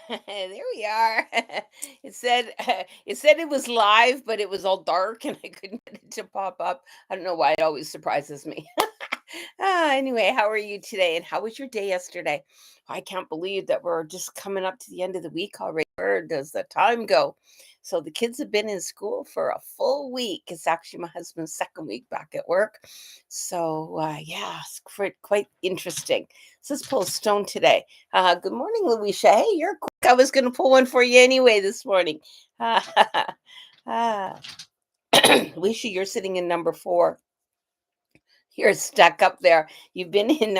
There we are. It said it was live, but it was all dark and I couldn't get it to pop up. I don't know why it always surprises me. Anyway, how are you today? And how was your day yesterday? I can't believe that we're just coming up to the end of the week already. Where does the time go? So the kids have been in school for a full week. It's actually my husband's second week back at work. So yeah, it's quite interesting. So let's pull a stone today. Good morning, Louisa. Hey, you're quick. I was going to pull one for you anyway this morning. Ah, Louisa, you're sitting in number 4. You're stuck up there. You've been in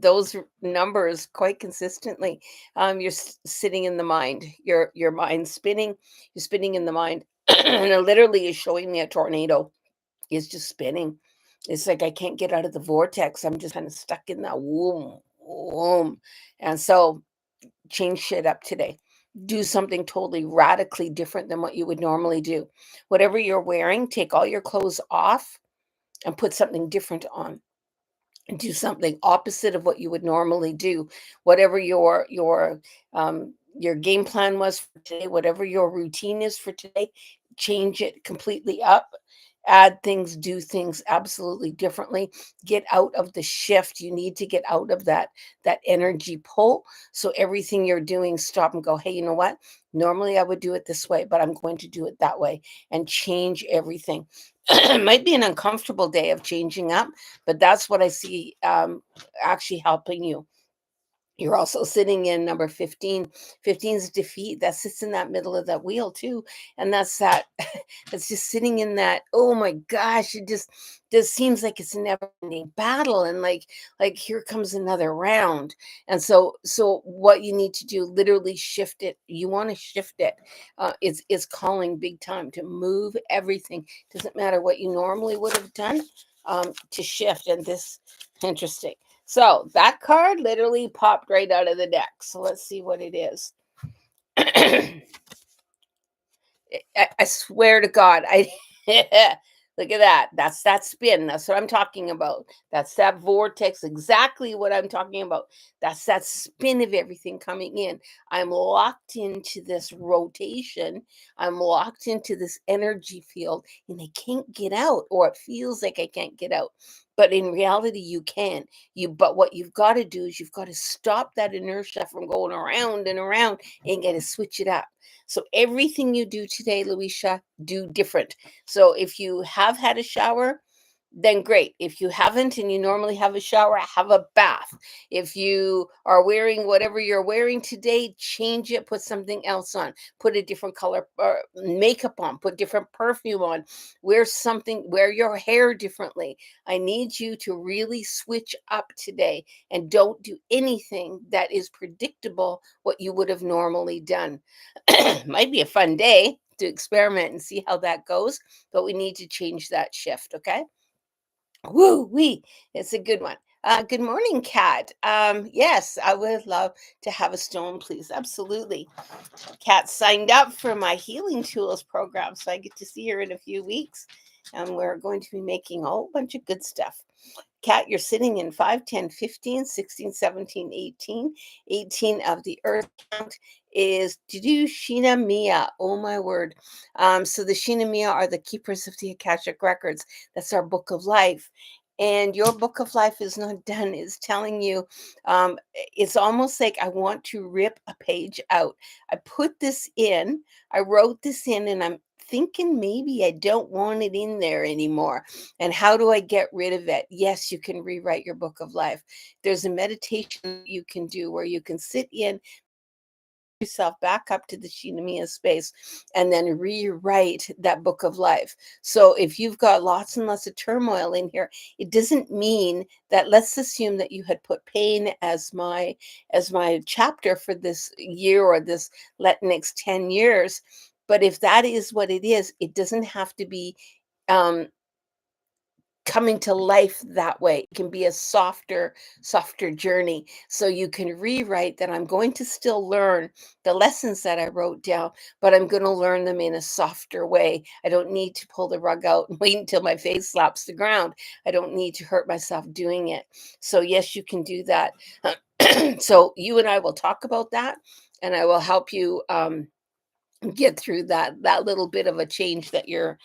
those numbers quite consistently. You're sitting in the mind. Your mind's spinning. You're spinning in the mind, and it literally is showing me a tornado. It's just spinning. It's like I can't get out of the vortex. I'm just kind of stuck in that womb, womb. And so change shit up today. Do something totally radically different than what you would normally do. Whatever you're wearing, take all your clothes off and put something different on, and do something opposite of what you would normally do. Whatever your game plan was for today, whatever your routine is for today, change it completely up. Add things, do things absolutely differently. Get out of the shift. You need to get out of that energy pull. So everything you're doing, stop and go, hey, you know what? Normally I would do it this way, but I'm going to do it that way, and change everything. It might be an uncomfortable day of changing up, but that's what I see actually helping you. You're also sitting in number 15. 15 is defeat. That sits in that middle of that wheel too. And that's that that's just sitting in that, oh my gosh, it just seems like it's a never ending battle. And like here comes another round. And so what you need to do, literally shift it. You want to shift it. It's calling big time to move everything. Doesn't matter what you normally would have done, to shift. And this interesting. So that card literally popped right out of the deck. So let's see what it is. I swear to God, I look at that. That's that spin. That's what I'm talking about. That's that vortex. Exactly what I'm talking about. That's that spin of everything coming in. I'm locked into this rotation. I'm locked into this energy field, and I can't get out, or it feels like I can't get out. But in reality, you can. But what you've got to do is you've got to stop that inertia from going around and around, and got to switch it up. So everything you do today, Luisha, do different. So if you have had a shower, then great. If you haven't and you normally have a shower, have a bath. If you are wearing whatever you're wearing today, change it, put something else on, put a different color makeup on, put different perfume on, wear your hair differently. I need you to really switch up today and don't do anything that is predictable what you would have normally done. Might be a fun day to experiment and see how that goes, but we need to change that shift, okay? Woo wee. It's a good one. Good morning, Kat. Yes, I would love to have a stone, please. Absolutely. Kat signed up for my Healing Tools program, so I get to see her in a few weeks. And we're going to be making a whole bunch of good stuff. Kat, you're sitting in 5, 10, 15, 16, 17, 18. 18 of the earth count is to do Shina Mia. Oh my word. So the Shina Mia are the keepers of the Akashic Records. That's our book of life. And your book of life is not done. It's telling you, it's almost like I want to rip a page out. I put this in, I wrote this in, and I'm thinking maybe I don't want it in there anymore. And how do I get rid of it? Yes, you can rewrite your book of life. There's a meditation you can do where you can sit in yourself back up to the Shinamiya space and then rewrite that book of life. So if you've got lots and lots of turmoil in here, it doesn't mean that, let's assume that you had put pain as my chapter for this year or this next 10 years. But if that is what it is, it doesn't have to be um coming to life that way. It can be a softer journey. So you can rewrite that I'm going to still learn the lessons that I wrote down, but I'm going to learn them in a softer way. I don't need to pull the rug out and wait until my face slaps the ground. I don't need to hurt myself doing it. So yes, you can do that. So you and I will talk about that, and I will help you get through that little bit of a change that you're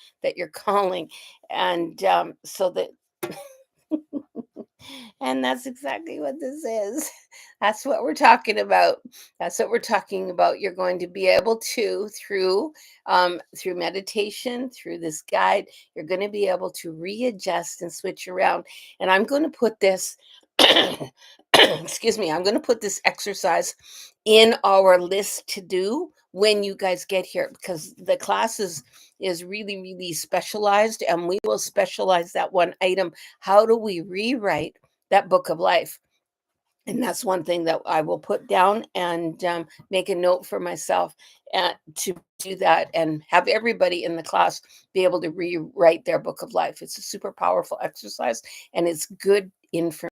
calling, and so that and that's exactly what this is. That's what we're talking about. That's what we're talking about. You're going to be able to, through meditation, through this guide, you're going to be able to readjust and switch around. And I'm going to put this, excuse me, I'm going to put this exercise in our list to do when you guys get here, because the class is really, really specialized, and we will specialize that one item. How do we rewrite that book of life? And that's one thing that I will put down and make a note for myself to do that, and have everybody in the class be able to rewrite their book of life. It's a super powerful exercise, and it's good information.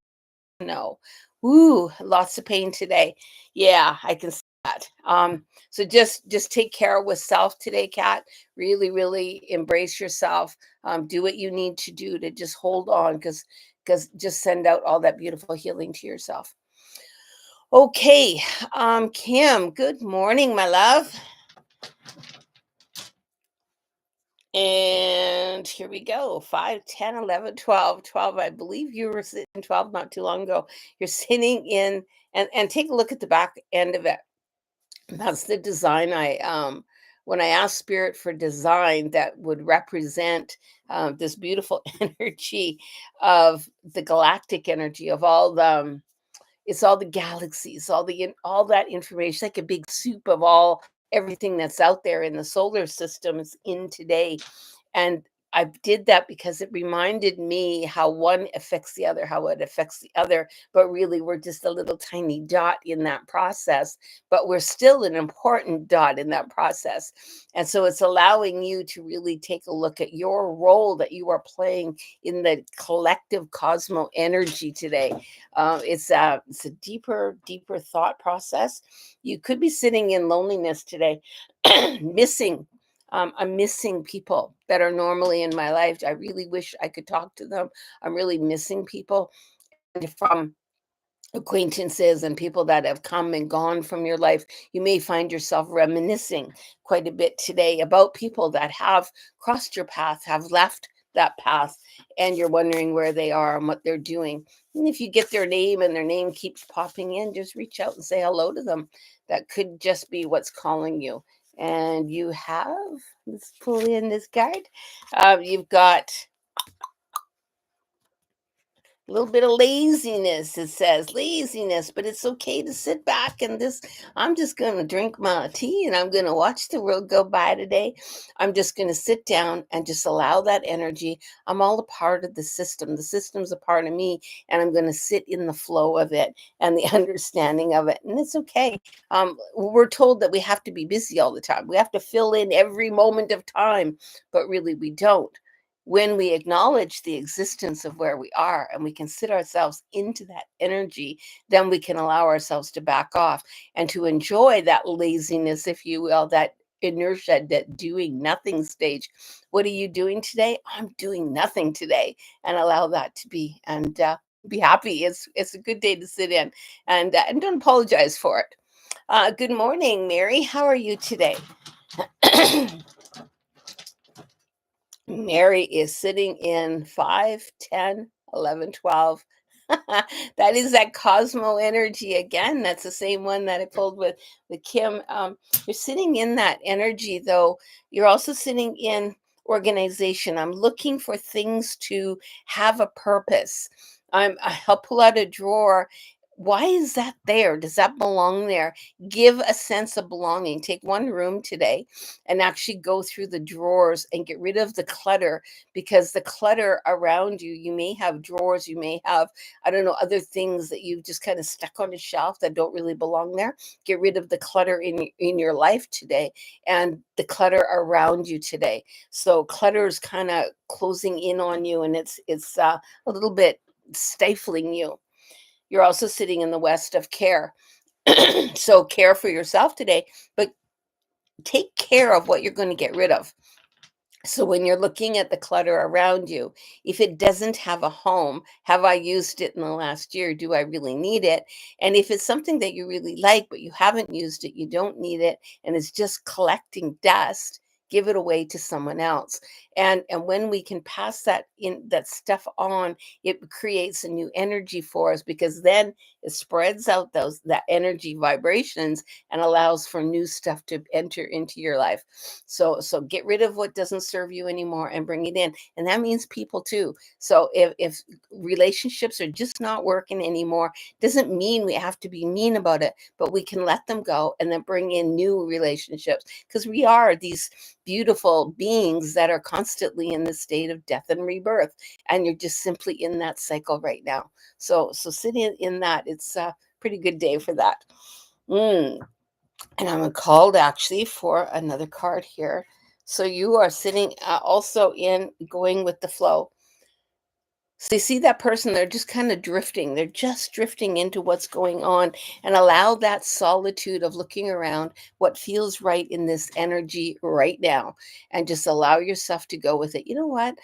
No. Ooh, lots of pain today. Yeah, I can see that. So just take care with self today, Kat. Really, really embrace yourself. Do what you need to do to just hold on, because just send out all that beautiful healing to yourself. Okay, Kim, good morning, my love. And here we go. 5, 10, 11, 12, 12. I believe you were sitting 12 not too long ago. You're sitting in, and take a look at the back end of it. That's the design I when I asked spirit for design that would represent this beautiful energy of the galactic energy of all the it's all the galaxies, all that information, like a big soup of all everything that's out there in the solar system is in today. And I did that because it reminded me how one affects the other, how it affects the other, but really we're just a little tiny dot in that process, but we're still an important dot in that process. And so it's allowing you to really take a look at your role that you are playing in the collective cosmo energy today. It's a deeper thought process. You could be sitting in loneliness today, missing. I'm missing people that are normally in my life. I really wish I could talk to them. I'm really missing people, and from acquaintances and people that have come and gone from your life. You may find yourself reminiscing quite a bit today about people that have crossed your path, have left that path, and you're wondering where they are and what they're doing. And if you get their name and their name keeps popping in, just reach out and say hello to them. That could just be what's calling you. And you have, let's pull in this card. You've got a little bit of laziness. It says laziness, but it's okay to sit back and just, I'm just going to drink my tea and I'm going to watch the world go by today. I'm just going to sit down and just allow that energy. I'm all a part of the system. The system's a part of me, and I'm going to sit in the flow of it and the understanding of it. And it's okay. We're told that we have to be busy all the time. We have to fill in every moment of time, but really we don't. When we acknowledge the existence of where we are and we can sit ourselves into that energy, then we can allow ourselves to back off and to enjoy that laziness, if you will, that inertia, that doing nothing stage. What are you doing today? I'm doing nothing today, and allow that to be, and be happy. It's a good day to sit in, and don't apologize for it. Good morning, Mary. How are you today? Mary is sitting in 5, 10, 11, 12. That is that cosmo energy again. That's the same one that I pulled with Kim. You're sitting in that energy, though. You're also sitting in organization. I'm looking for things to have a purpose. I'll pull out a drawer. Why is that there? Does that belong there? Give a sense of belonging. Take one room today and actually go through the drawers and get rid of the clutter, because the clutter around you, you may have drawers, you may have, I don't know, other things that you've just kind of stuck on a shelf that don't really belong there. Get rid of the clutter in your life today, and the clutter around you today. So clutter is kind of closing in on you, and it's a little bit stifling you. You're also sitting in the west of care. So care for yourself today, but take care of what you're going to get rid of. So when you're looking at the clutter around you, if it doesn't have a home, have I used it in the last year? Do I really need it? And if it's something that you really like, but you haven't used it, you don't need it, and it's just collecting dust, give it away to someone else. And when we can pass that stuff on, it creates a new energy for us, because then it spreads out those that energy vibrations and allows for new stuff to enter into your life. So get rid of what doesn't serve you anymore and bring it in. And that means people too. So if relationships are just not working anymore, doesn't mean we have to be mean about it, but we can let them go and then bring in new relationships, because we are these beautiful beings that are constantly in the state of death and rebirth, and you're just simply in that cycle right now. So sitting in that, it's a pretty good day for that. Mm. And I'm called actually for another card here. So you are sitting also in going with the flow. So you see that person, they're just kind of drifting. They're just drifting into what's going on, and allow that solitude of looking around what feels right in this energy right now, and just allow yourself to go with it. You know what?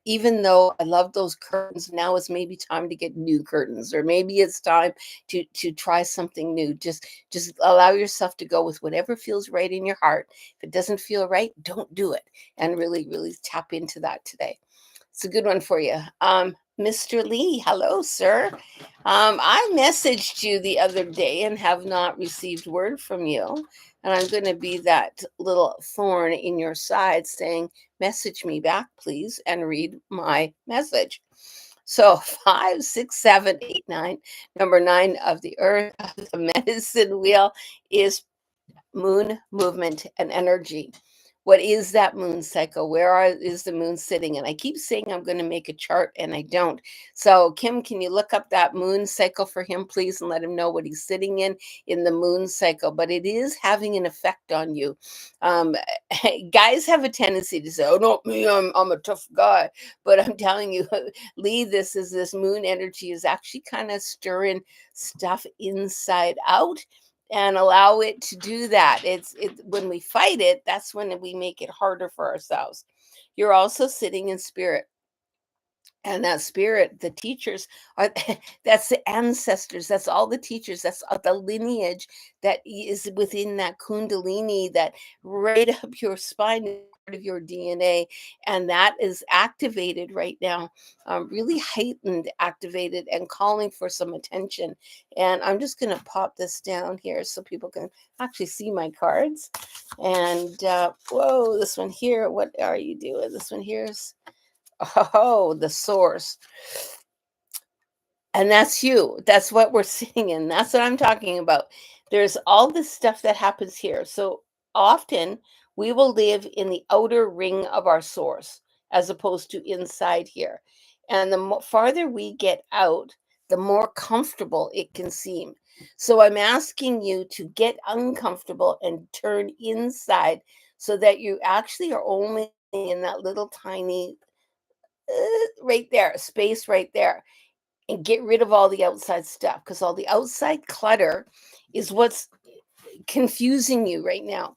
Even though I love those curtains, now it's maybe time to get new curtains, or maybe it's time to try something new. Just allow yourself to go with whatever feels right in your heart. If it doesn't feel right, don't do it, and really, really tap into that today. It's a good one for you. Mr. Lee, hello, sir. I messaged you the other day and have not received word from you. And I'm going to be that little thorn in your side saying, message me back, please, and read my message. So 5, 6, 7, 8, 9, number 9 of the earth, the medicine wheel is moon movement and energy. What is that moon cycle? Is the moon sitting? And I keep saying I'm going to make a chart and I don't. So, Kim, can you look up that moon cycle for him, please, and let him know what he's sitting in the moon cycle? But it is having an effect on you. Um, Guys have a tendency to say, "Oh, not me, I'm a tough guy." But I'm telling you, Lee, this moon energy is actually kind of stirring stuff inside out, and allow it to do that. It's when we fight it, that's when we make it harder for ourselves. You're also sitting in spirit. And that spirit, the teachers are that's the ancestors, that's all the teachers, that's the lineage that is within that kundalini, that right up your spine is part of your DNA. And that is activated right now, really heightened, activated, and calling for some attention. And I'm just going to pop this down here so people can actually see my cards. And whoa, this one here, what are you doing? This one here's, oh, the source. And that's you. That's what we're sitting in. That's what I'm talking about. There's all this stuff that happens here. So often we will live in the outer ring of our source as opposed to inside here. And the farther we get out, the more comfortable it can seem. So I'm asking you to get uncomfortable and turn inside, so that you actually are only in that little tiny right there, space right there, and get rid of all the outside stuff, because all the outside clutter is what's confusing you right now.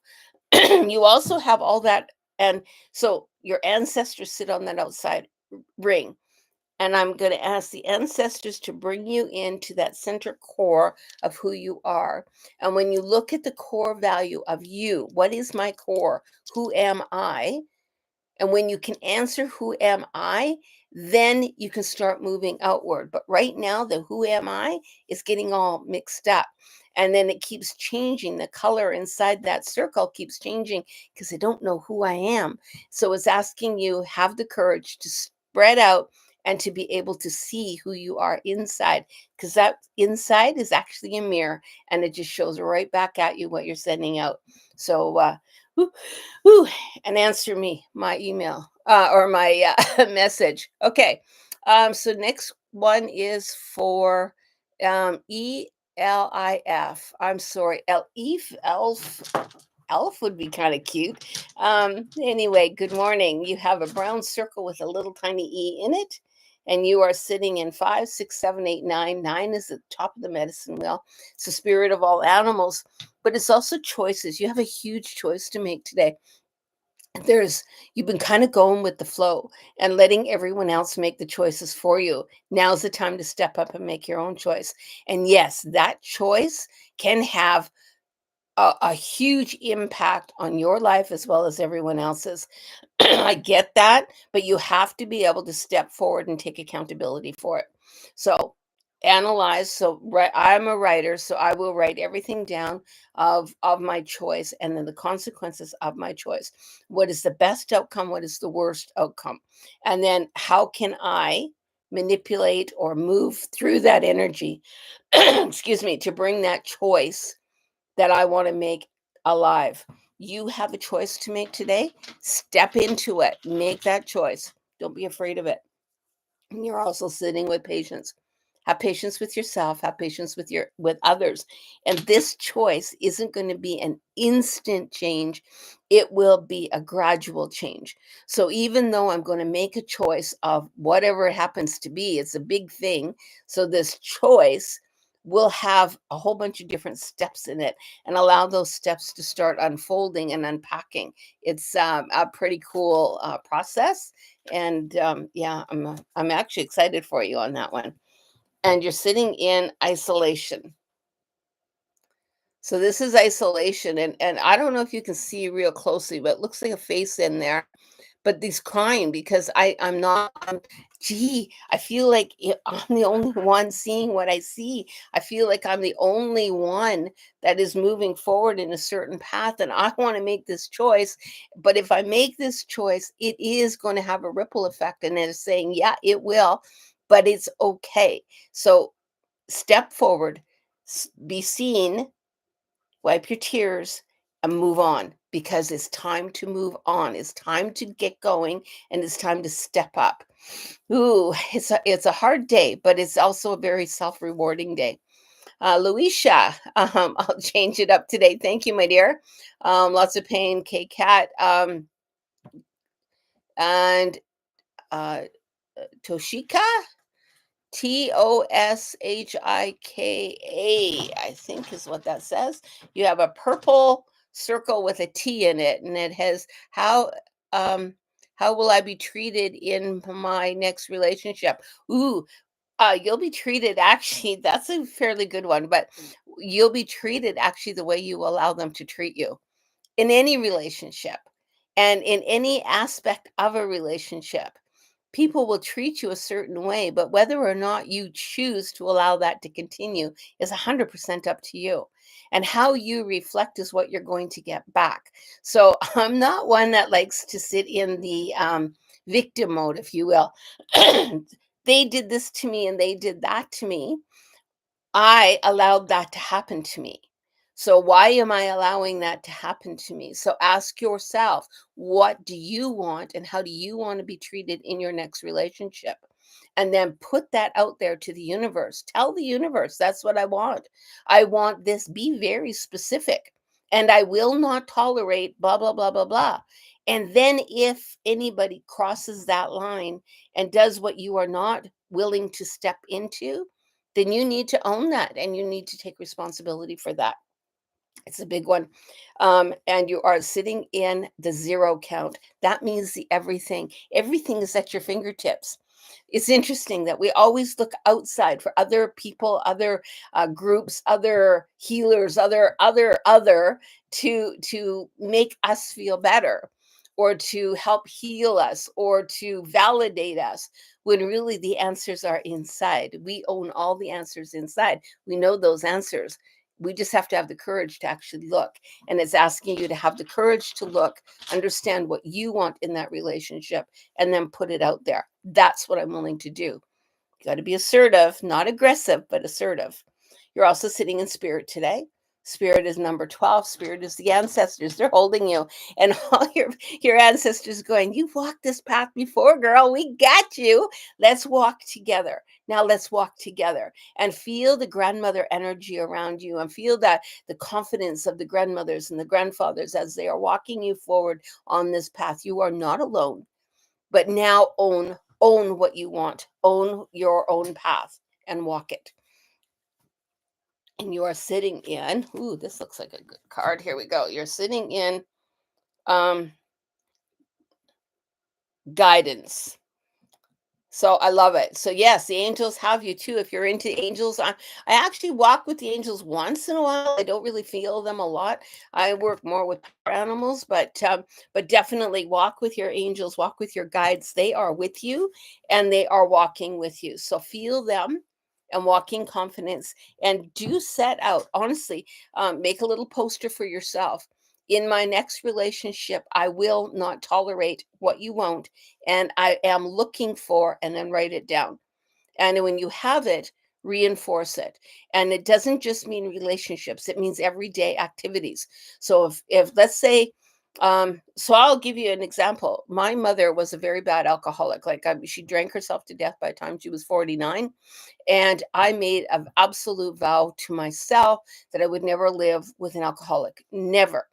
You also have all that, and so your ancestors sit on that outside ring. And I'm going to ask the ancestors to bring you into that center core of who you are. And when you look at the core value of you, what is my core? Who am I? And when you can answer, who am I? Then you can start moving outward. But right now, the who am I is getting all mixed up. And then it keeps changing. The color inside that circle keeps changing because I don't know who I am. So it's asking you, have the courage to spread out and to be able to see who you are inside. Because that inside is actually a mirror, and it just shows right back at you what you're sending out. So, whew, whew, and answer me my email or my message. Okay. So next one is for ELIF. I'm sorry, Elif. Elf would be kind of cute. Anyway, good morning. You have a brown circle with a little tiny E in it, and you are sitting in 5, 6, 7, 8, 9. 9 is the top of the medicine wheel. It's the spirit of all animals, but it's also choices. You have a huge choice to make today. there's you've been kind of going with the flow and letting everyone else make the choices for you. Now's the time to step up and make your own choice. And yes, that choice can have a huge impact on your life as well as everyone else's. I get that, but you have to be able to step forward and take accountability for it. So analyze. So I'm a writer, so I will write everything down of my choice and then the consequences of my choice. What is the best outcome? What is the worst outcome? And then how can I manipulate or move through that energy, excuse me, to bring that choice that I want to make alive. You have a choice to make today. Step into it. Make that choice. Don't be afraid of it. And you're also sitting with patience. Have patience with yourself, have patience with others. And this choice isn't going to be an instant change. It will be a gradual change. So even though I'm going to make a choice of whatever it happens to be, it's a big thing. So this choice will have a whole bunch of different steps in it and allow those steps to start unfolding and unpacking. It's a pretty cool process, and yeah, I'm actually excited for you on that one. And you're sitting in isolation. So this is isolation, and I don't know if you can see real closely, but it looks like a face in there. But he's crying because I'm not. Gee, I feel like I'm the only one seeing what I see. I feel like I'm the only one that is moving forward in a certain path, and I want to make this choice. But if I make this choice, it is going to have a ripple effect, and it's saying, yeah, it will, but it's okay. So step forward, be seen, wipe your tears, and move on because it's time to move on. It's time to get going and it's time to step up. Ooh, it's a hard day, but it's also a very self-rewarding day. Luisha, I'll change it up today. Thank you, my dear. Lots of pain, K Cat, and uh, Toshika. Toshika, I think is what that says. You have a purple circle with a T in it, and it has um how will I be treated in my next relationship? Ooh, you'll be treated actually, that's a fairly good one, but you'll be treated actually the way you allow them to treat you in any relationship and in any aspect of a relationship. People will treat you a certain way, but whether or not you choose to allow that to continue is 100% up to you. And how you reflect is what you're going to get back. So I'm not one that likes to sit in the victim mode, if you will. They did this to me and they did that to me. I allowed that to happen to me. So why am I allowing that to happen to me? So ask yourself, what do you want and how do you want to be treated in your next relationship? And then put that out there to the universe. Tell the universe, that's what I want. I want this. Be very specific. And I will not tolerate blah, blah, blah, blah, blah. And then if anybody crosses that line and does what you are not willing to step into, then you need to own that and you need to take responsibility for that. It's a big one. And you are sitting in the zero count. That means the everything. Everything is at your fingertips. It's interesting that we always look outside for other people, other groups, other healers, other to make us feel better, or to help heal us, or to validate us. When really the answers are inside. We own all the answers inside. We know those answers. We just have to have the courage to actually look. And it's asking you to have the courage to look, understand what you want in that relationship, and then put it out there. That's what I'm willing to do. You got to be assertive, not aggressive, but assertive. You're also sitting in spirit today. Spirit is number 12. Spirit is the ancestors. They're holding you. And all your ancestors going, you've walked this path before, girl. We got you. Let's walk together. Now let's walk together and feel the grandmother energy around you and feel that the confidence of the grandmothers and the grandfathers as they are walking you forward on this path. You are not alone, but now own what you want, own your own path and walk it. And you are sitting in, ooh, this looks like a good card. Here we go. You're sitting in um guidance. So I love it. So yes, the angels have you too. If you're into angels, I actually walk with the angels once in a while. I don't really feel them a lot. I work more with power animals, but definitely walk with your angels, walk with your guides. They are with you, and they are walking with you. So feel them. And walk in confidence, and do set out honestly. Make a little poster for yourself. In my next relationship, I will not tolerate what you won't, and I am looking for, and then write it down. And when you have it, reinforce it. And it doesn't just mean relationships, it means everyday activities. So if let's say, so I'll give you an example. My mother was a very bad alcoholic. Like she drank herself to death by the time she was 49. And I made an absolute vow to myself that I would never live with an alcoholic. Never.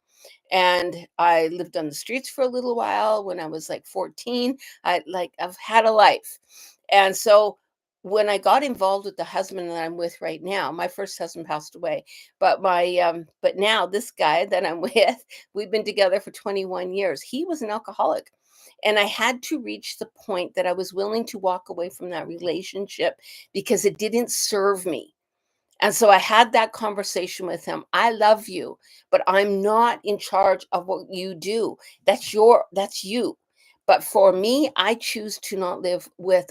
And I lived on the streets for a little while when I was like 14. I've had a life. And so when I got involved with the husband that I'm with right now, my first husband passed away, but now this guy that I'm with, we've been together for 21 years. He was an alcoholic. And I had to reach the point that I was willing to walk away from that relationship because it didn't serve me. And so I had that conversation with him. I love you, but I'm not in charge of what you do. That's you. But for me, I choose to not live with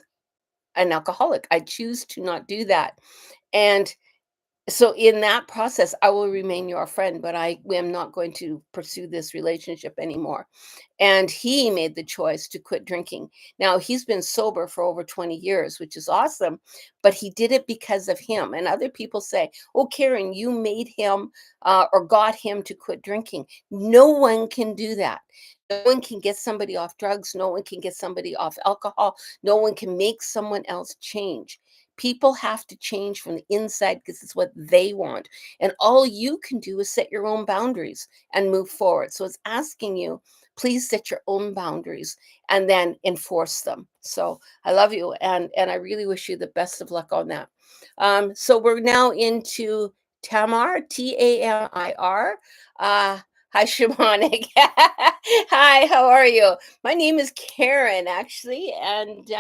an alcoholic. I choose to not do that. And so in that process, I will remain your friend, but I am not going to pursue this relationship anymore. And he made the choice to quit drinking. Now he's been sober for over 20 years, which is awesome, but he did it because of him. And other people say, "Oh, Karen, you made him or got him to quit drinking." No one can do that. No one can get somebody off drugs. No one can get somebody off alcohol. No one can make someone else change. People have to change from the inside because it's what they want. And all you can do is set your own boundaries and move forward. So it's asking you, please set your own boundaries and then enforce them. So I love you, and I really wish you the best of luck on that. So we're now into Tamar, Tamir. Hi, Shamanic. Hi, how are you? My name is Karen, actually, and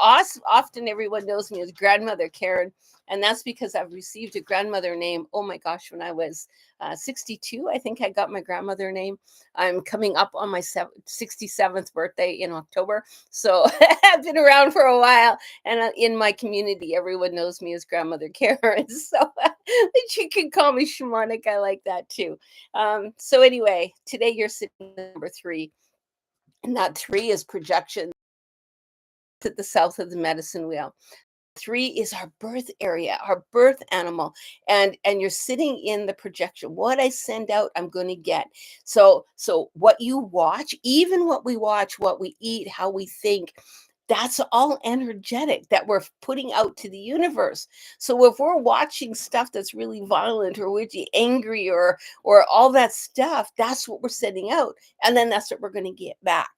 often everyone knows me as Grandmother Karen, and that's because I've received a grandmother name. Oh my gosh, when I was 62, I think I got my grandmother name. I'm coming up on my 67th birthday in October, so I've been around for a while, and in my community, everyone knows me as Grandmother Karen. So but you can call me Shamanic. I like that too. So anyway, today you're sitting at number three, and that three is projection to the south of the medicine wheel. Three is our birth area, our birth animal, and you're sitting in the projection. What I send out, I'm going to get. So what you watch, even what we watch, what we eat, how we think, that's all energetic that we're putting out to the universe. So if we're watching stuff that's really violent or really angry or all that stuff, that's what we're sending out, and then that's what we're going to get back.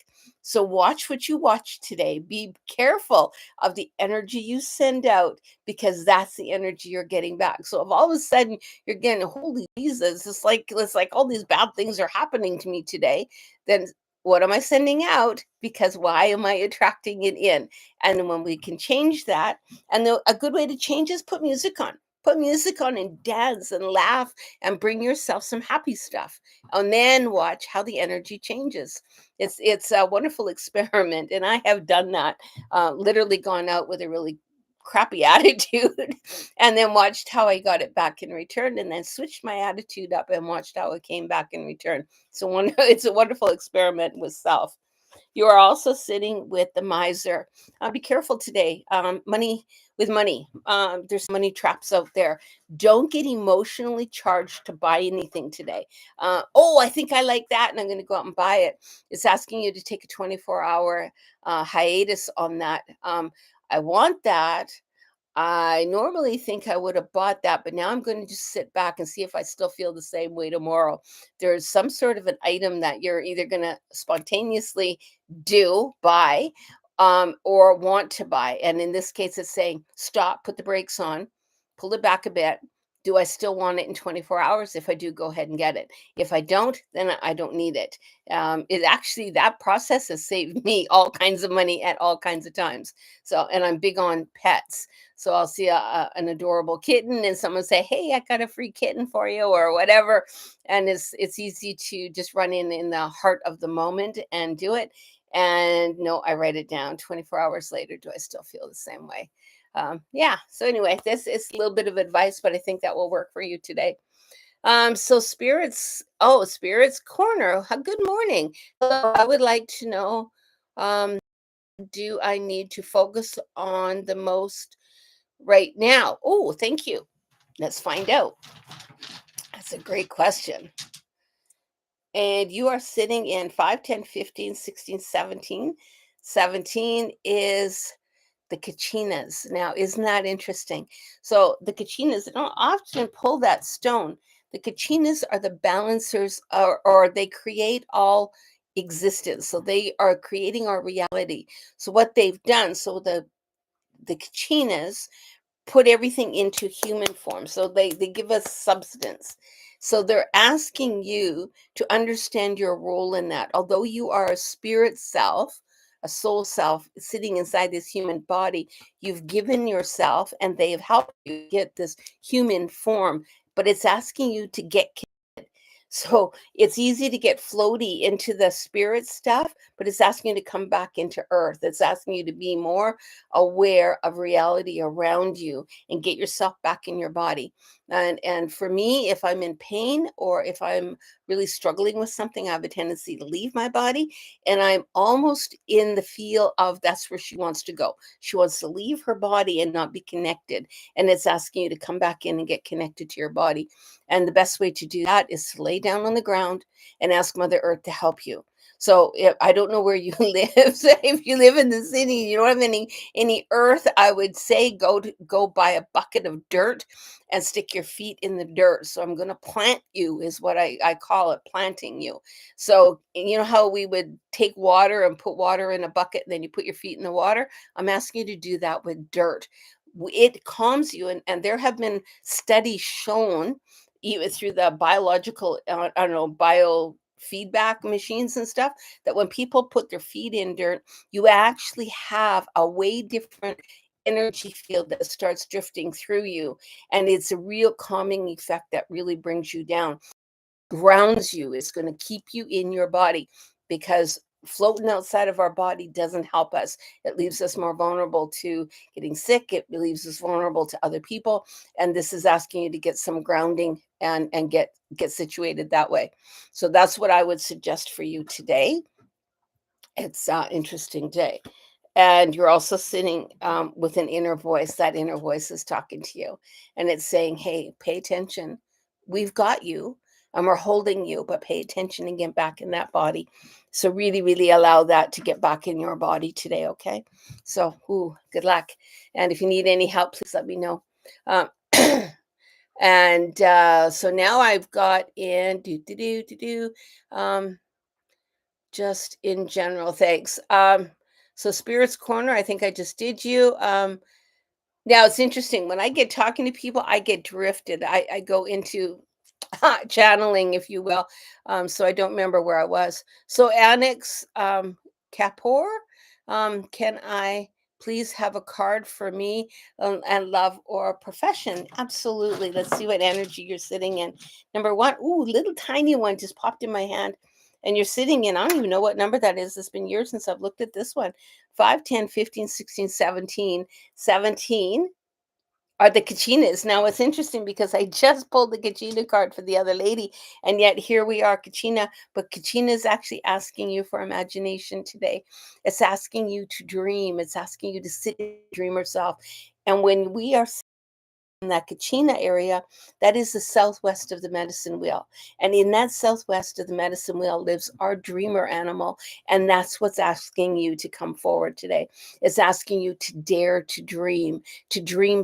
So watch what you watch today. Be careful of the energy you send out because that's the energy you're getting back. So if all of a sudden you're getting, holy Jesus, it's like all these bad things are happening to me today, then what am I sending out? Because why am I attracting it in? And when we can change that, and a good way to change is put music on. Put music on and dance and laugh and bring yourself some happy stuff. And then watch how the energy changes. It's a wonderful experiment, and I have done that. Literally gone out with a really crappy attitude and then watched how I got it back in return, and then switched my attitude up and watched how it came back in return. So it's a wonderful experiment with self. You are also sitting with the miser. Be careful today. Money. There's money traps out there. Don't get emotionally charged to buy anything today. Oh, I think I like that, and I'm going to go out and buy it. It's asking you to take a 24-hour hiatus on that. I want that. I normally think I would have bought that, but now I'm going to just sit back and see if I still feel the same way tomorrow. There's some sort of an item that you're either going to spontaneously buy, or want to buy. And in this case, it's saying, stop, put the brakes on, pull it back a bit, Do I still want it in 24 hours? If I do, go ahead and get it. If I don't, then I don't need it. It actually, that process has saved me all kinds of money at all kinds of times. So, and I'm big on pets. So I'll see an adorable kitten and someone say, "Hey, I got a free kitten for you," or whatever. And it's easy to just run in the heart of the moment and do it. And no, I write it down. 24 hours later, do I still feel the same way? Yeah. So anyway, this is a little bit of advice, but I think that will work for you today. So spirits corner. Good morning. Hello, I would like to know, um, do I need to focus on the most right now? Oh, thank you. Let's find out. That's a great question. And you are sitting in 5, 10, 15, 16, 17. 17 is the Kachinas. Now, isn't that interesting? So the Kachinas, they don't often pull that stone. The Kachinas are the balancers, or they create all existence. So they are creating our reality. So what they've done, so the Kachinas put everything into human form. So they give us substance. So they're asking you to understand your role in that. Although you are a spirit self, a soul self sitting inside this human body, you've given yourself and they have helped you get this human form, but it's asking you to get. So it's easy to get floaty into the spirit stuff, but it's asking you to come back into earth. It's asking you to be more aware of reality around you and get yourself back in your body. And for me, if I'm in pain or if I'm really struggling with something, I have a tendency to leave my body. And I'm almost in the feel of that's where she wants to go. She wants to leave her body and not be connected. And it's asking you to come back in and get connected to your body. And the best way to do that is to lay down on the ground and ask Mother Earth to help you. So if, I don't know where you live. So if you live in the city, you don't have any earth, I would say go buy a bucket of dirt and stick your feet in the dirt. So I'm going to plant you is what I call it, planting you. So you know how we would take water and put water in a bucket and then you put your feet in the water? I'm asking you to do that with dirt. It calms you, and there have been studies shown even through the biological, I don't know, biofeedback machines and stuff, that when people put their feet in dirt, you actually have a way different energy field that starts drifting through you. And it's a real calming effect that really brings you down, grounds you. It's going to keep you in your body because floating outside of our body doesn't help us. It leaves us more vulnerable to getting sick. It leaves us vulnerable to other people. And this is asking you to get some grounding and get situated that way. So that's what I would suggest for you today. It's an interesting day. And you're also sitting with an inner voice. That inner voice is talking to you. And it's saying, hey, pay attention. We've got you and we're holding you, but pay attention and get back in that body. So really, really allow that to get back in your body today, okay? So, good luck. And if you need any help, please let me know. Um, and so now I've got in just in general, thanks. So Spirits Corner, I think I just did you. Now it's interesting when I get talking to people, I get drifted. I go into channeling, if you will. So I don't remember where I was. So Annex Kapoor, can I please have a card for me and love or profession? Absolutely. Let's see what energy you're sitting in. Number one, little tiny one just popped in my hand. And you're sitting in, I don't even know what number that is. It's been years since I've looked at this one. 5, 10, 15, 16, 17. 17 are the Kachinas. Now it's interesting because I just pulled the Kachina card for the other lady, and yet here we are, Kachina. But Kachina is actually asking you for imagination today. It's asking you to dream. It's asking you to sit and dream yourself. And when we are in that Kachina area, that is the southwest of the medicine wheel. And in that southwest of the medicine wheel lives our dreamer animal. And that's what's asking you to come forward today. It's asking you to dare to dream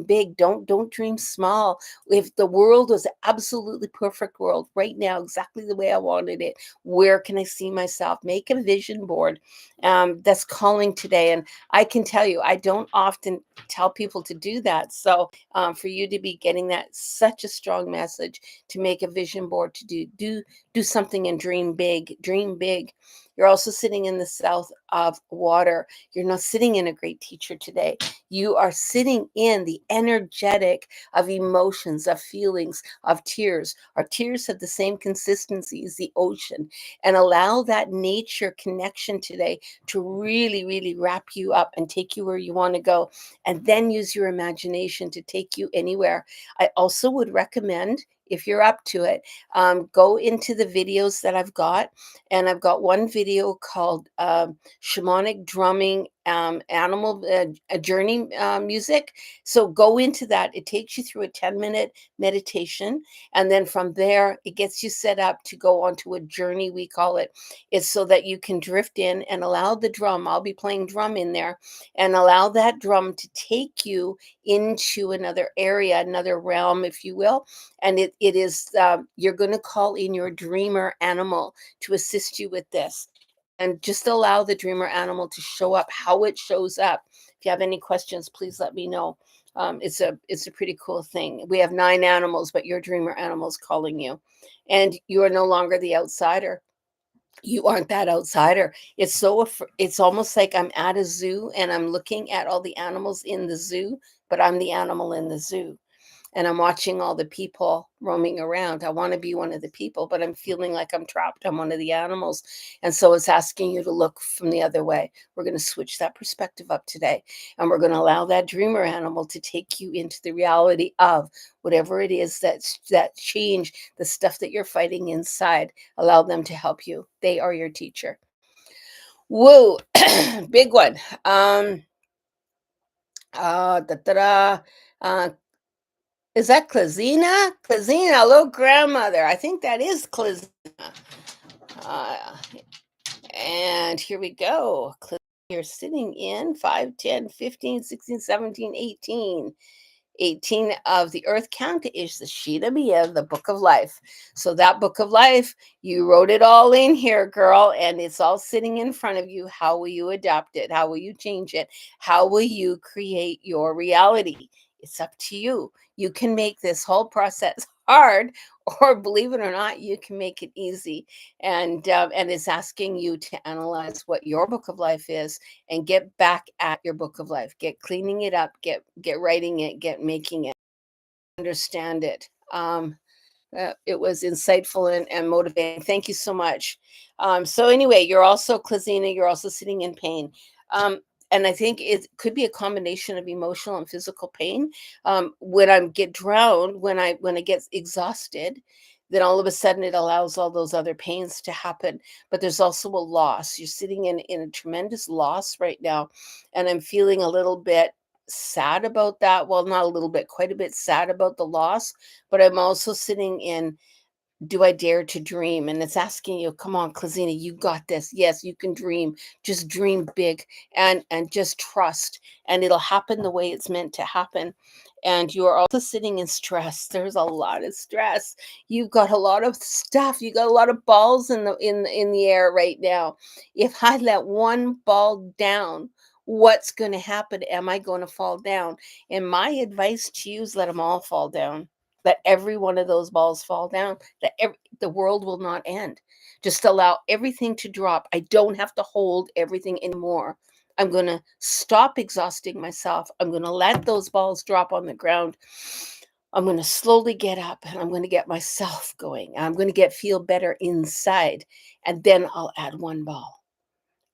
big. Don't dream small. If the world was an absolutely perfect world right now, exactly the way I wanted it, where can I see myself? Make a vision board that's calling today. And I can tell you, I don't often tell people to do that. So for you you to be getting that such a strong message to make a vision board, to do something and dream big, dream big. You're also sitting in the south of water. You're not sitting in a great teacher today. You are sitting in the energetic of emotions, of feelings, of tears. Our tears have the same consistency as the ocean. And allow that nature connection today to really, really wrap you up and take you where you want to go. And then use your imagination to take you anywhere. I also would recommend, if you're up to it, go into the videos that I've got. And I've got one video called Shamanic Drumming Animal Journey Music. So go into that. It takes you through a 10-minute meditation. And then from there, it gets you set up to go onto a journey, we call it. It's so that you can drift in and allow the drum. I'll be playing drum in there, and allow that drum to take you into another area, another realm, if you will. And it is, you're going to call in your dreamer animal to assist you with this. And just allow the dreamer animal to show up how it shows up. If you have any questions, please let me know. It's a pretty cool thing. We have 9 animals, but your dreamer animal is calling you, and you are no longer the outsider. You aren't that outsider. It's almost like I'm at a zoo and I'm looking at all the animals in the zoo, but I'm the animal in the zoo. And I'm watching all the people roaming around. I want to be one of the people, but I'm feeling like I'm trapped. I'm one of the animals. And so it's asking you to look from the other way. We're going to switch that perspective up today. And we're going to allow that dreamer animal to take you into the reality of whatever it is that change, the stuff that you're fighting inside. Allow them to help you. They are your teacher. Whoa, big one. Da-da-da. Is that Klazina? Klazina, little grandmother. I think that is Klazina. Uh, and here we go. You're sitting in 5, 10, 15, 16, 17, 18. 18 of the earth count is the Shida Mia, the book of life. So that book of life, you wrote it all in here, girl, and it's all sitting in front of you. How will you adapt it? How will you change it? How will you create your reality? It's up to you. You can make this whole process hard, or believe it or not, you can make it easy. And it's asking you to analyze what your book of life is and get back at your book of life. Get cleaning it up. Get writing it. Get making it. Understand it. It was insightful and motivating. Thank you so much. So anyway, you're also Klazina. You're also sitting in pain. And I think it could be a combination of emotional and physical pain. When I get drowned, when I get exhausted, then all of a sudden it allows all those other pains to happen. But there's also a loss. You're sitting in a tremendous loss right now, and I'm feeling a little bit sad about that. Well, not a little bit, quite a bit sad about the loss. But I'm also sitting in, do I dare to dream? And it's asking you, come on, Klazina, you got this. Yes, you can dream. Just dream big and just trust. And it'll happen the way it's meant to happen. And you are also sitting in stress. There's a lot of stress. You've got a lot of stuff. You got a lot of balls in the air right now. If I let one ball down, what's going to happen? Am I going to fall down? And my advice to you is let them all fall down. Let every one of those balls fall down. The world will not end. Just allow everything to drop. I don't have to hold everything anymore. I'm going to stop exhausting myself. I'm going to let those balls drop on the ground. I'm going to slowly get up and I'm going to get myself going. I'm going to feel better inside. And then I'll add one ball.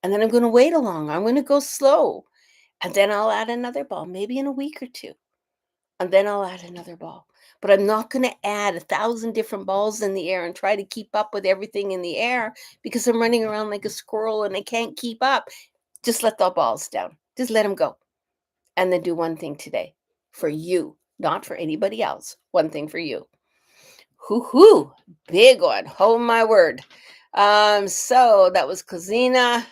And then I'm going to wait along. I'm going to go slow. And then I'll add another ball, maybe in a week or two. And then I'll add another ball. But I'm not going to add 1,000 different balls in the air and try to keep up with everything in the air, because I'm running around like a squirrel and I can't keep up. Just let the balls down. Just let them go. And then do one thing today for you, not for anybody else. One thing for you. Hoo-hoo, big one. Oh my word. So that was Klazina.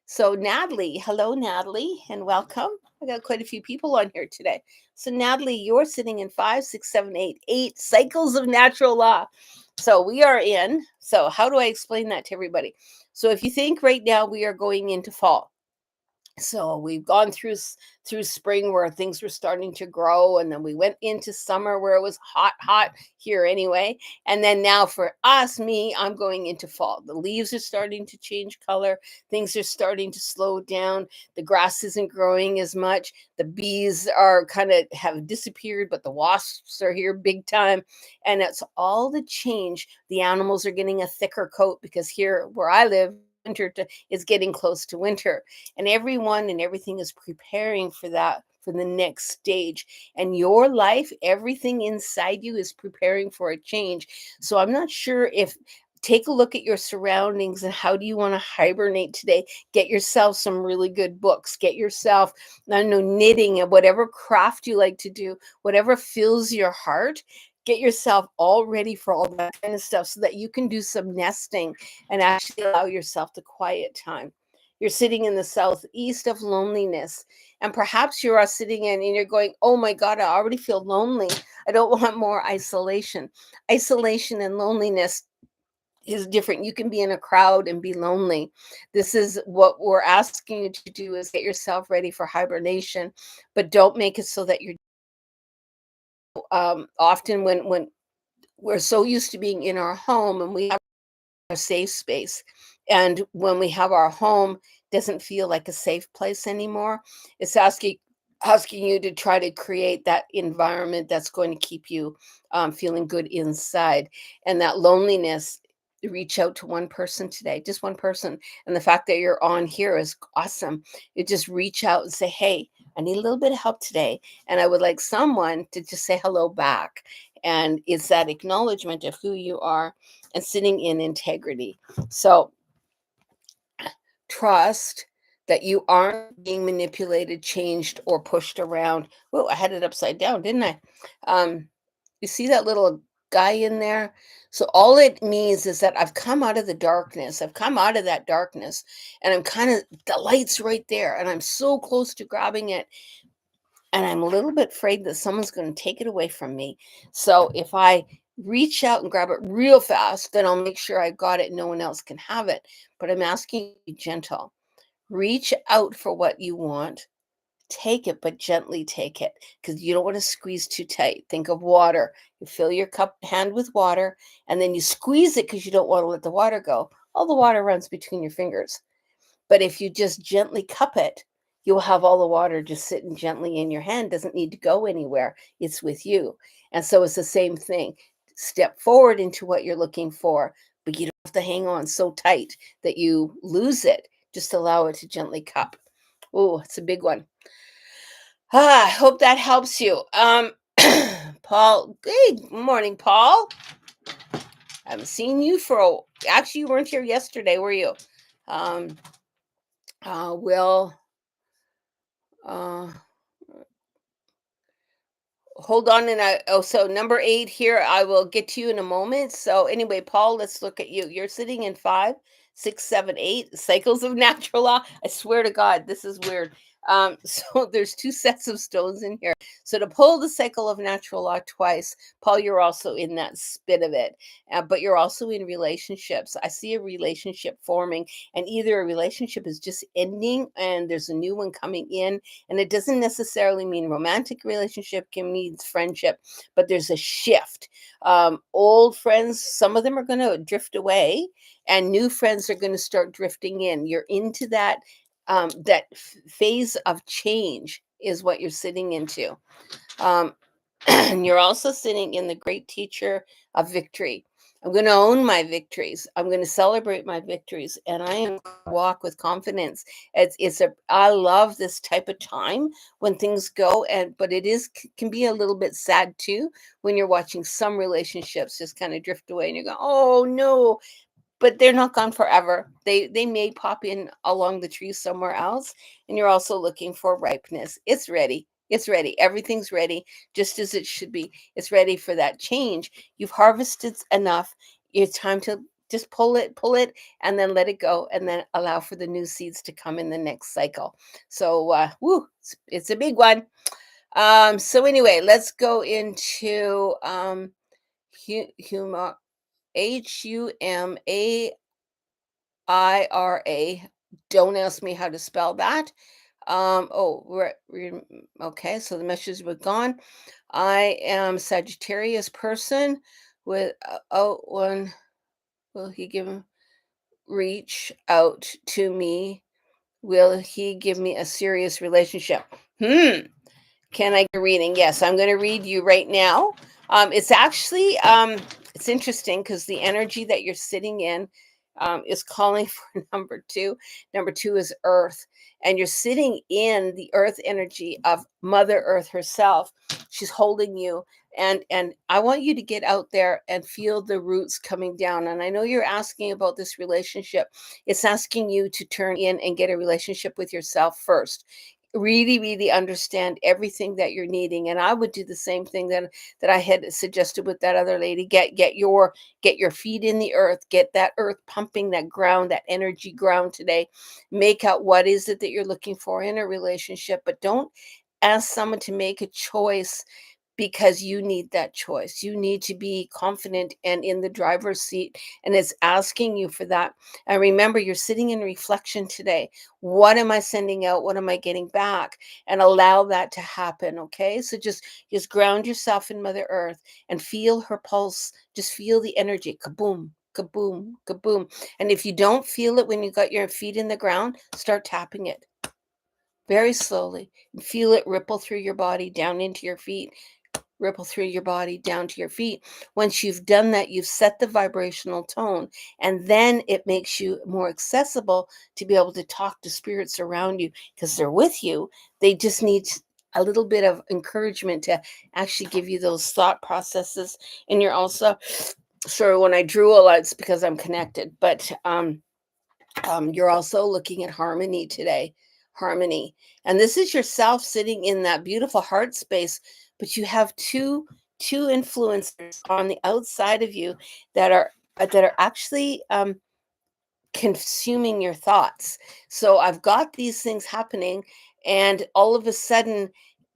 So Natalie, hello Natalie, and welcome. I got quite a few people on here today. So Natalie, you're sitting in 5, 6, 7, 8 cycles of natural law. So we are in. So how do I explain that to everybody? So if you think right now we are going into fall, So we've gone through spring where things were starting to grow, and then we went into summer where it was hot here anyway, and then now for us, me, I'm going into fall. The leaves are starting to change color, things are starting to slow down, the grass isn't growing as much, the bees are kind of have disappeared, but the wasps are here big time, and it's all the change. The animals are getting a thicker coat because here where I live, is getting close to winter, and everyone and everything is preparing for that, for the next stage. And your life, everything inside you is preparing for a change. So I'm not sure if, take a look at your surroundings and how do you want to hibernate today. Get yourself some really good books, get yourself, I don't know, knitting and whatever craft you like to do, whatever fills your heart. Get yourself all ready for all that kind of stuff so that you can do some nesting and actually allow yourself the quiet time. You're sitting in the southeast of loneliness. And perhaps you are sitting in and you're going, oh my God, I already feel lonely. I don't want more isolation. Isolation and loneliness is different. You can be in a crowd and be lonely. This is what we're asking you to do, is get yourself ready for hibernation, but don't make it so that you're often when we're so used to being in our home and we have a safe space. And when we have our home doesn't feel like a safe place anymore, it's asking you to try to create that environment that's going to keep you feeling good inside. And that loneliness, reach out to one person today, just one person. And the fact that you're on here is awesome. You just reach out and say, hey, I need a little bit of help today. And I would like someone to just say hello back. And it's that acknowledgement of who you are and sitting in integrity. So trust that you aren't being manipulated, changed, or pushed around. Oh, I had it upside down, didn't I? You see that little guy in there? So all it means is that I've come out of the darkness. I've come out of that darkness, and I'm kind of, the light's right there, and I'm so close to grabbing it, and I'm a little bit afraid that someone's going to take it away from me. So if I reach out and grab it real fast, then I'll make sure I got it. No one else can have it. But I'm asking you to be gentle. Reach out for what you want. Take it, but gently take it because you don't want to squeeze too tight. Think of water. You fill your hand with water and then you squeeze it because you don't want to let the water go. All the water runs between your fingers. But if you just gently cup it, you'll have all the water just sitting gently in your hand, doesn't need to go anywhere. It's with you. And so it's the same thing. Step forward into what you're looking for, but you don't have to hang on so tight that you lose it. Just allow it to gently cup. Oh, it's a big one. I hope that helps you. Paul, hey, good morning, Paul. I haven't seen you for actually you weren't here yesterday, were you? Um, Will, uh, hold on, and so number 8 here, I will get to you in a moment. So anyway, Paul, let's look at you. You're sitting in 5, 6, 7, 8 cycles of natural law. I swear to God, this is weird. So there's 2 sets of stones in here. So to pull the cycle of natural law twice, Paul, you're also in that spit of it, but you're also in relationships. I see a relationship forming, and either a relationship is just ending and there's a new one coming in, and it doesn't necessarily mean romantic relationship, can mean friendship, but there's a shift. Old friends, some of them are going to drift away, and new friends are going to start drifting in. You're into that phase of change is what you're sitting into. Um, and you're also sitting in the great teacher of victory. I'm going to own my victories. I'm going to celebrate my victories, and I am walk with confidence. I love this type of time when things go, but it can be a little bit sad too when you're watching some relationships just kind of drift away, and you go, oh no, but they're not gone forever. They may pop in along the tree somewhere else, and you're also looking for ripeness. It's ready. It's ready. Everything's ready, just as it should be. It's ready for that change. You've harvested enough. It's time to just pull it, and then let it go, and then allow for the new seeds to come in the next cycle. So, it's a big one. So anyway, let's go into humor. HUMAIRA. Don't ask me how to spell that. Oh, okay. So the message was gone. I am Sagittarius person with oh one. Will he give reach out to me? Will he give me a serious relationship? Hmm. Can I get a reading? Yes, I'm going to read you right now. It's actually it's interesting because the energy that you're sitting in is calling for number two. Number two is Earth, and you're sitting in the Earth energy of Mother Earth herself. She's holding you, and I want you to get out there and feel the roots coming down. And I know you're asking about this relationship. It's asking you to turn in and get a relationship with yourself first, really understand everything that you're needing. And I would do the same thing that I had suggested with that other lady. Get your feet in the earth, get that earth pumping, that ground, that energy ground today. Make out what is it that you're looking for in a relationship, but don't ask someone to make a choice because you need that choice. You need to be confident and in the driver's seat, and it's asking you for that. And remember, you're sitting in reflection today. What am I sending out? What am I getting back? And allow that to happen, okay? So just ground yourself in Mother Earth and feel her pulse. Just feel the energy. Kaboom, kaboom, kaboom. And if you don't feel it when you got your feet in the ground, start tapping it very slowly. Feel it ripple through your body down into your feet, ripple through your body down to your feet. Once you've done that, you've set the vibrational tone, and then it makes you more accessible to be able to talk to spirits around you because they're with you. They just need a little bit of encouragement to actually give you those thought processes. And you're also, sorry, when I drew a lot, it's because I'm connected, but you're also looking at harmony today. Harmony. And this is yourself sitting in that beautiful heart space, but you have two influencers on the outside of you that are actually consuming your thoughts. So I've got these things happening, and all of a sudden,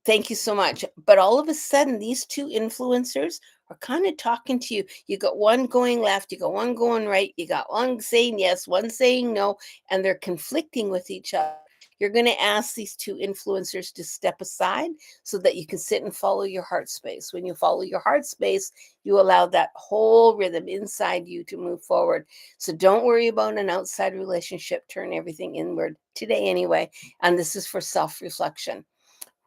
thank you so much. But all of a sudden, these two influencers are kind of talking to you. You got one going left, you got one going right, you got one saying yes, one saying no, and they're conflicting with each other. You're going to ask these two influencers to step aside so that you can sit and follow your heart space. When you follow your heart space, you allow that whole rhythm inside you to move forward. So don't worry about an outside relationship. Turn everything inward today, anyway. And this is for self reflection.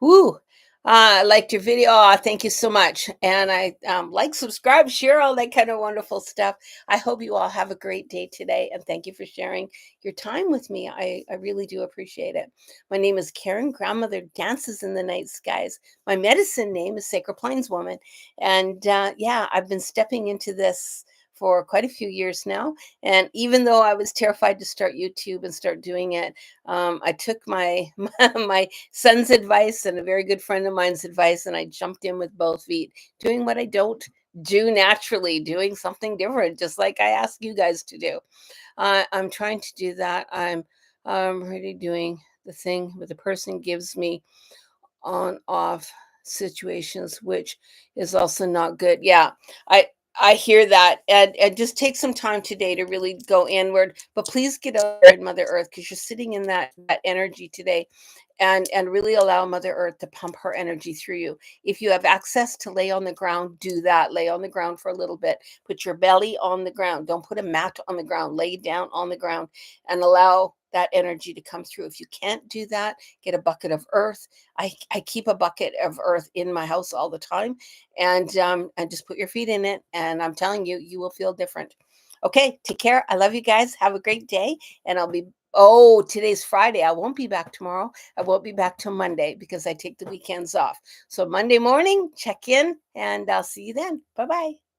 Woo! I liked your video. Aw, thank you so much. And I like, subscribe, share, all that kind of wonderful stuff. I hope you all have a great day today. And thank you for sharing your time with me. I really do appreciate it. My name is Karen. Grandmother dances in the night skies. My medicine name is Sacred Plains Woman. And yeah, I've been stepping into this for quite a few years now. And even though I was terrified to start YouTube and start doing it, I took my my son's advice and a very good friend of mine's advice, and I jumped in with both feet, doing what I don't do naturally, doing something different, just like I ask you guys to do. I'm trying to do that. I'm really doing the thing where the person gives me on off situations, which is also not good. Yeah, I I hear that, and just take some time today to really go inward. But please get out there in Mother Earth because you're sitting in that energy today, and really allow Mother Earth to pump her energy through you. If you have access to lay on the ground, do that. Lay on the ground for a little bit. Put your belly on the ground. Don't put a mat on the ground. Lay down on the ground and allow that energy to come through. If you can't do that, get a bucket of earth. I keep a bucket of earth in my house all the time, and just put your feet in it. And I'm telling you, you will feel different. Okay, take care. I love you guys. Have a great day, and I'll be. Oh, today's Friday. I won't be back tomorrow. I won't be back till Monday because I take the weekends off. So Monday morning, check in, and I'll see you then. Bye bye.